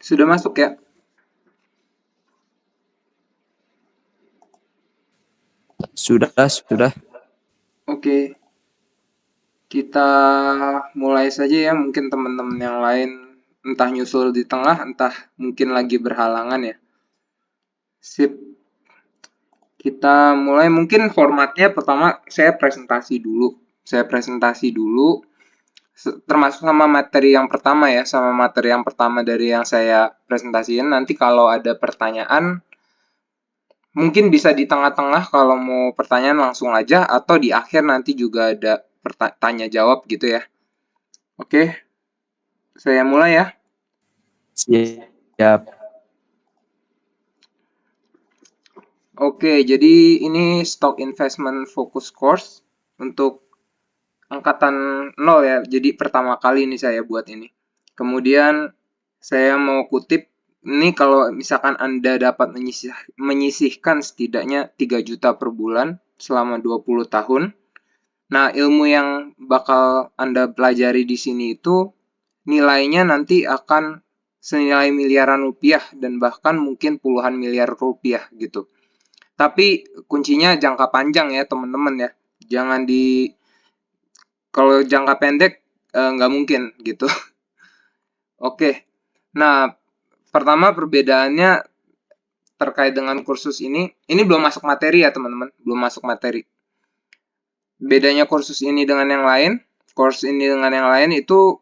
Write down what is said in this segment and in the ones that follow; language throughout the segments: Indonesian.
Sudah masuk ya? Sudah, sudah. Oke, kita mulai saja ya. Mungkin teman-teman yang lain entah nyusul di tengah, entah mungkin lagi berhalangan ya. Sip, kita mulai. Mungkin formatnya pertama saya presentasi dulu. Termasuk sama materi yang pertama ya, sama materi yang pertama dari yang saya presentasiin. Nanti kalau ada pertanyaan, mungkin bisa di tengah-tengah kalau mau pertanyaan langsung aja, atau di akhir nanti juga ada tanya jawab gitu ya. Oke, saya mulai ya. Siap. Oke, jadi ini stock investment focus course untuk angkatan 0 ya. Jadi pertama kali ini saya buat ini. Kemudian saya mau kutip ini, kalau misalkan Anda dapat menyisihkan setidaknya 3 juta per bulan selama 20 tahun. Nah, ilmu yang bakal Anda pelajari di sini itu nilainya nanti akan senilai miliaran rupiah dan bahkan mungkin puluhan miliar rupiah gitu. Tapi kuncinya jangka panjang ya teman-teman ya. Jangan di Kalau jangka pendek nggak mungkin gitu. Oke. Nah, pertama perbedaannya terkait dengan kursus ini. Ini belum masuk materi ya teman-teman, belum masuk materi. Bedanya kursus ini dengan yang lain, itu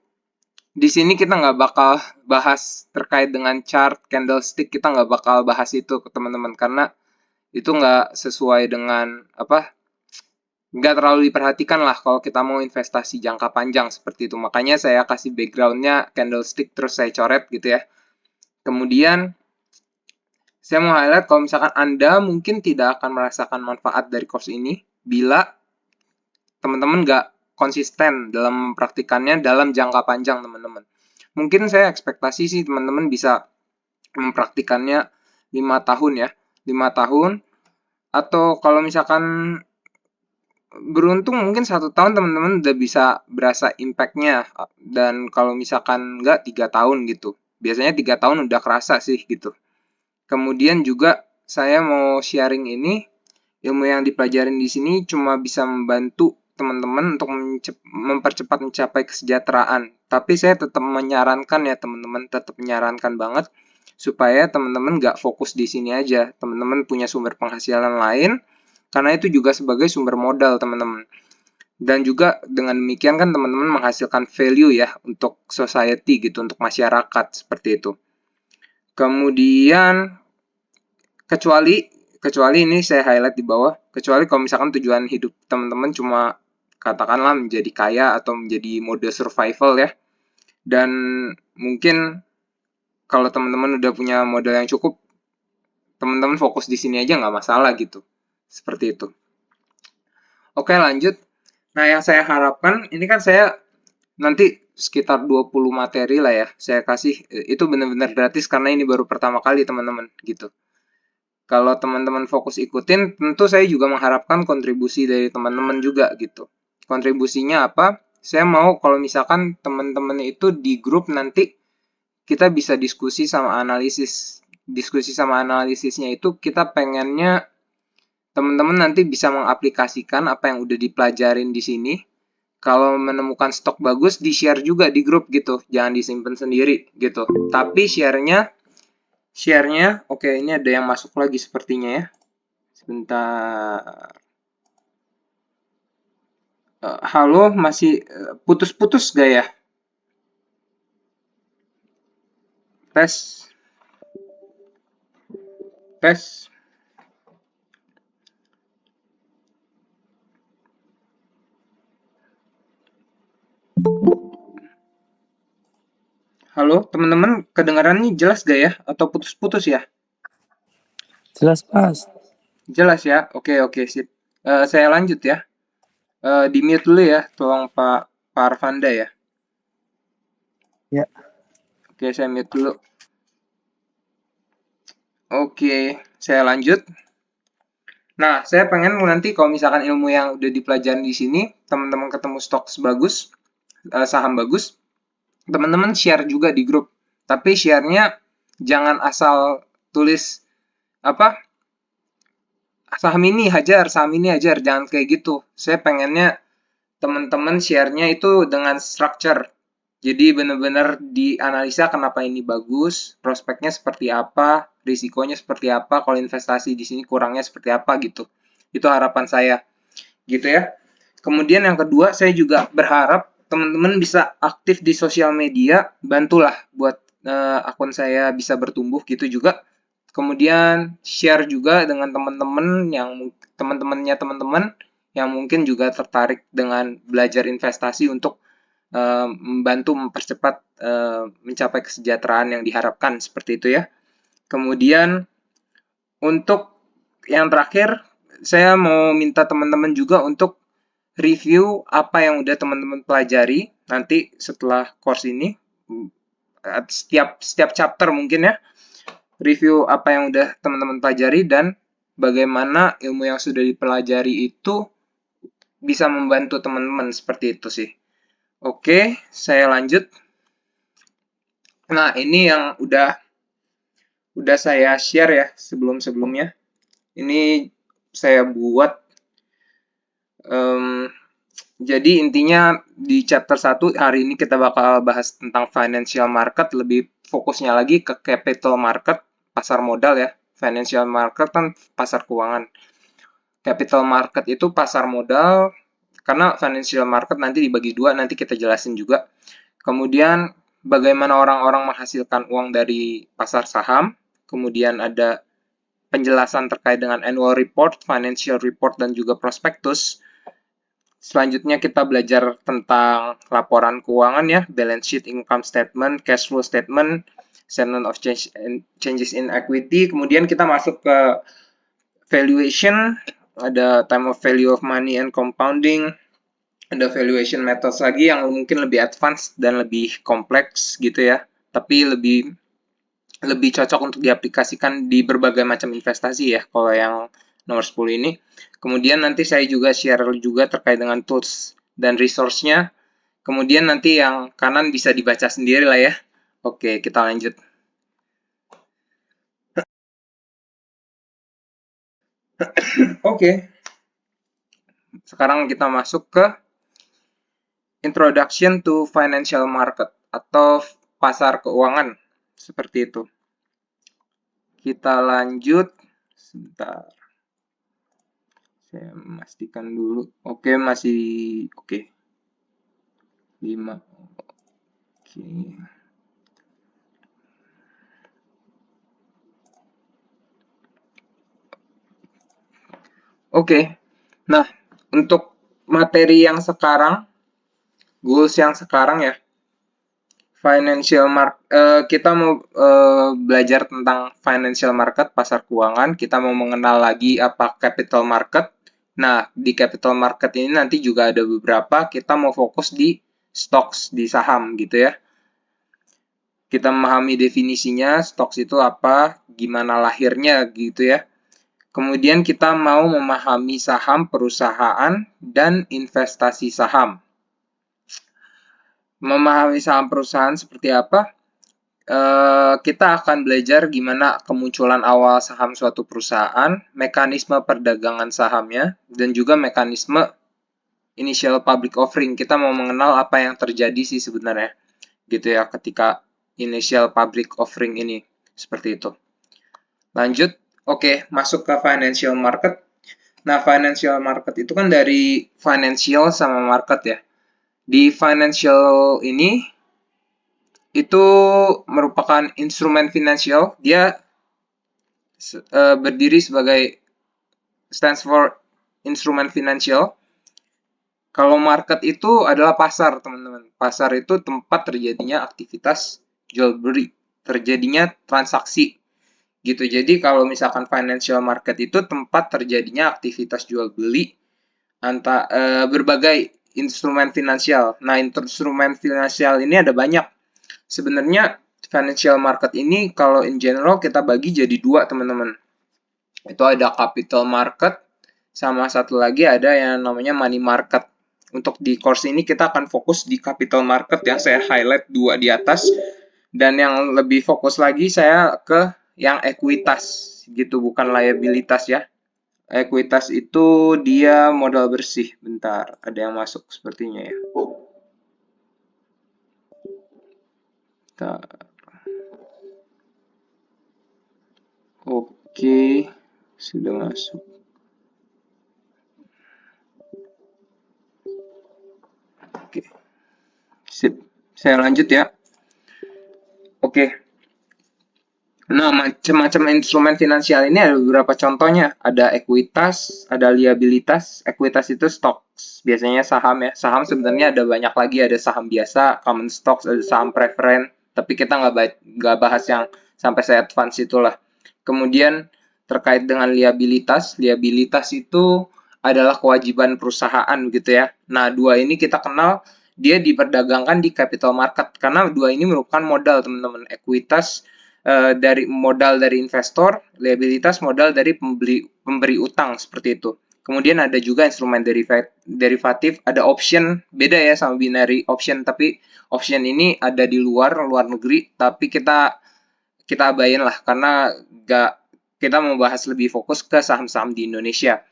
di sini kita nggak bakal bahas terkait dengan chart, candlestick, kita nggak bakal bahas itu ke teman-teman karena itu nggak sesuai dengan apa, nggak terlalu diperhatikan lah kalau kita mau investasi jangka panjang seperti itu. Makanya saya kasih backgroundnya candlestick terus saya coret gitu ya. Kemudian saya mau highlight kalau misalkan Anda mungkin tidak akan merasakan manfaat dari course ini bila teman-teman nggak konsisten dalam mempraktikannya dalam jangka panjang teman-teman. Mungkin saya ekspektasi sih teman-teman bisa mempraktikannya 5 tahun ya. 5 tahun, atau kalau misalkan beruntung mungkin 1 tahun teman-teman udah bisa berasa impactnya, dan kalau misalkan enggak 3 tahun gitu. Biasanya 3 tahun udah kerasa sih gitu. Kemudian juga saya mau sharing ini, ilmu yang dipelajarin di sini cuma bisa membantu teman-teman untuk mempercepat mencapai kesejahteraan. Tapi saya tetap menyarankan ya teman-teman, tetap menyarankan banget supaya teman-teman nggak fokus di sini aja. Teman-teman punya sumber penghasilan lain, karena itu juga sebagai sumber modal teman-teman. Dan juga dengan demikian kan teman-teman menghasilkan value ya untuk society gitu, untuk masyarakat seperti itu. Kemudian kecuali kecuali ini saya highlight di bawah, kecuali kalau misalkan tujuan hidup teman-teman cuma katakanlah menjadi kaya atau menjadi mode survival ya. Dan mungkin kalau teman-teman udah punya modal yang cukup, teman-teman fokus di sini aja nggak masalah gitu. Seperti itu. Oke, lanjut. Nah, yang saya harapkan ini kan saya nanti sekitar 20 materi lah ya. Saya kasih itu benar-benar gratis karena ini baru pertama kali teman-teman gitu. Kalau teman-teman fokus ikutin, tentu saya juga mengharapkan kontribusi dari teman-teman juga gitu. Kontribusinya apa? Saya mau kalau misalkan teman-teman itu di grup nanti kita bisa diskusi sama analisis. Diskusi sama analisisnya itu kita pengennya teman-teman nanti bisa mengaplikasikan apa yang udah dipelajarin di sini. Kalau menemukan stok bagus, di-share juga di grup gitu. Jangan disimpan sendiri gitu. Tapi share-nya, oke, ini ada yang masuk lagi sepertinya ya. Sebentar. Halo, masih putus-putus gak ya? Tes, tes. Halo, teman-teman, kedengarannya jelas gak ya? Atau putus-putus ya? Jelas, Mas. Jelas ya? Oke, oke, sip. Saya lanjut ya. Di mute dulu ya, tolong Pak Arvanda ya. Ya. Oke, saya mute dulu. Oke, saya lanjut. Nah, saya pengen nanti kalau misalkan ilmu yang udah dipelajarin di sini, teman-teman ketemu stok bagus, saham bagus, teman-teman share juga di grup. Tapi share-nya Jangan asal tulis apa saham ini hajar, jangan kayak gitu. Saya pengennya teman-teman share-nya itu dengan structure. Jadi benar-benar dianalisa kenapa ini bagus, prospeknya seperti apa, risikonya seperti apa, kalau investasi di sini kurangnya seperti apa gitu. Itu harapan saya. Gitu ya. Kemudian yang kedua, saya juga berharap teman-teman bisa aktif di sosial media, bantulah buat akun saya bisa bertumbuh gitu juga. Kemudian share juga dengan teman-teman yang teman-temannya teman-teman yang mungkin juga tertarik dengan belajar investasi untuk membantu mempercepat mencapai kesejahteraan yang diharapkan seperti itu ya. Kemudian untuk yang terakhir, saya mau minta teman-teman juga untuk review apa yang udah teman-teman pelajari nanti setelah course ini. Setiap chapter mungkin ya, review apa yang udah teman-teman pelajari dan bagaimana ilmu yang sudah dipelajari itu bisa membantu teman-teman seperti itu sih. Oke, saya lanjut. Nah, ini yang udah saya share ya sebelum-sebelumnya. Ini saya buat jadi intinya di chapter 1 hari ini kita bakal bahas tentang financial market, lebih fokusnya lagi ke capital market, pasar modal ya. Financial market kan pasar keuangan. Capital market itu pasar modal, karena financial market nanti dibagi dua, nanti kita jelasin juga. Kemudian bagaimana orang-orang menghasilkan uang dari pasar saham, kemudian ada penjelasan terkait dengan annual report, financial report, dan juga prospektus. Selanjutnya kita belajar tentang laporan keuangan ya, balance sheet, income statement, cash flow statement, statement of changes in equity. Kemudian kita masuk ke valuation, ada time of value of money and compounding, ada valuation methods lagi yang mungkin lebih advance dan lebih kompleks gitu ya, tapi lebih cocok untuk diaplikasikan di berbagai macam investasi ya kalau yang nomor 10 ini. Kemudian nanti saya juga share juga terkait dengan tools dan resource-nya. Kemudian nanti yang kanan bisa dibaca sendiri lah ya. Oke, kita lanjut. Oke. Sekarang kita masuk ke Introduction to Financial Market atau pasar keuangan. Seperti itu. Kita lanjut. Sebentar. Saya memastikan dulu. Oke, masih oke. 5. Oke. Oke. Nah, untuk materi yang sekarang, goals yang sekarang ya, financial market, kita mau belajar tentang financial market, pasar keuangan. Kita mau mengenal lagi apa capital market. Nah, di capital market ini nanti juga ada beberapa. Kita mau fokus di stocks, di saham gitu ya. Kita memahami definisinya, stocks itu apa, gimana lahirnya gitu ya. Kemudian kita mau memahami saham perusahaan dan investasi saham. Memahami saham perusahaan seperti apa? Kita akan belajar gimana kemunculan awal saham suatu perusahaan, mekanisme perdagangan sahamnya, dan juga mekanisme initial public offering. Kita mau mengenal apa yang terjadi sih sebenarnya, gitu ya, ketika initial public offering ini, seperti itu. Lanjut, oke, masuk ke financial market. Nah, financial market itu kan dari financial sama market ya. Di financial ini, itu merupakan instrumen finansial. Dia berdiri sebagai stands for instrumen finansial. Kalau market itu adalah pasar, teman-teman. Pasar itu tempat terjadinya aktivitas jual beli, terjadinya transaksi. Gitu. Jadi kalau misalkan financial market itu tempat terjadinya aktivitas jual beli berbagai instrumen finansial. Nah, instrumen finansial ini ada banyak. Sebenarnya financial market ini kalau in general kita bagi jadi dua, teman-teman. Itu ada capital market, sama satu lagi ada yang namanya money market. Untuk di course ini kita akan fokus di capital market ya, saya highlight dua di atas. Dan yang lebih fokus lagi saya ke yang ekuitas gitu, bukan liabilitas ya. Ekuitas itu dia modal bersih. Bentar, ada yang masuk sepertinya ya. Bentar. Oke, sudah masuk. Oke, sip. Saya lanjut ya. Oke. Nah, macam-macam instrumen finansial ini ada beberapa contohnya. Ada ekuitas, ada liabilitas. Ekuitas itu stocks, biasanya saham ya. Saham sebenarnya ada banyak lagi, ada saham biasa, common stocks, ada saham preferen. Tapi kita nggak bahas yang sampai saya advance itulah. Kemudian terkait dengan liabilitas, liabilitas itu adalah kewajiban perusahaan gitu ya. Nah, dua ini kita kenal dia diperdagangkan di capital market karena dua ini merupakan modal teman-teman. Ekuitas dari modal dari investor, liabilitas modal dari pemberi utang seperti itu. Kemudian ada juga instrumen derivatif, ada option, beda ya sama binary option, tapi option ini ada di luar negeri, tapi kita abain lah karena kita mau bahas lebih fokus ke saham-saham di Indonesia.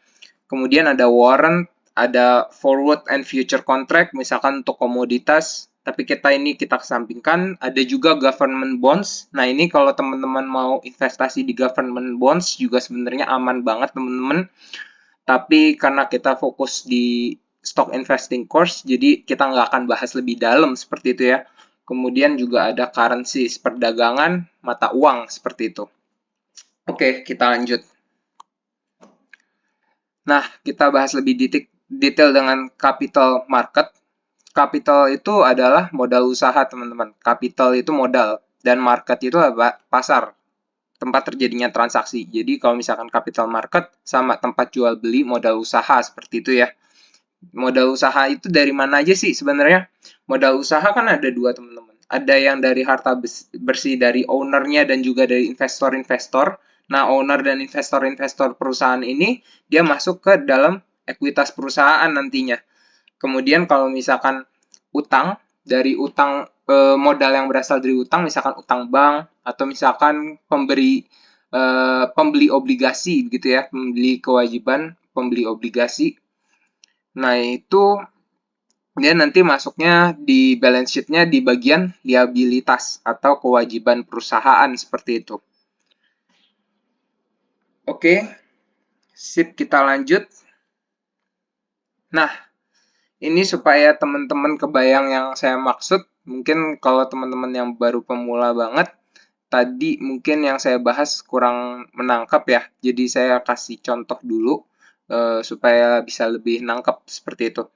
Kemudian ada warrant, ada forward and future contract, misalkan untuk komoditas, tapi kita kesampingkan. Ada juga government bonds. Nah, ini kalau teman-teman mau investasi di government bonds juga sebenarnya aman banget, teman-teman. Tapi karena kita fokus di stock investing course, jadi kita nggak akan bahas lebih dalam seperti itu ya. Kemudian juga ada currency, perdagangan mata uang seperti itu. Oke, kita lanjut. Nah, kita bahas lebih detail dengan capital market. Capital itu adalah modal usaha, teman-teman. Capital itu modal, dan market itu adalah pasar, tempat terjadinya transaksi. Jadi, kalau misalkan capital market sama tempat jual beli modal usaha, seperti itu ya. Modal usaha itu dari mana aja sih sebenarnya? Modal usaha kan ada dua, teman-teman. Ada yang dari harta bersih dari ownernya dan juga dari investor-investor. Nah, owner dan investor-investor perusahaan ini dia masuk ke dalam ekuitas perusahaan nantinya. Kemudian kalau misalkan utang, dari utang modal yang berasal dari utang, misalkan utang bank atau misalkan pembeli obligasi gitu ya, pembeli kewajiban, pembeli obligasi. Nah, itu dia nanti masuknya di balance sheet-nya di bagian liabilitas atau kewajiban perusahaan seperti itu. Oke, sip, kita lanjut. Nah, ini supaya teman-teman kebayang yang saya maksud. Mungkin kalau teman-teman yang baru pemula banget, tadi mungkin yang saya bahas kurang menangkap ya. Jadi saya kasih contoh dulu supaya bisa lebih nangkep seperti itu.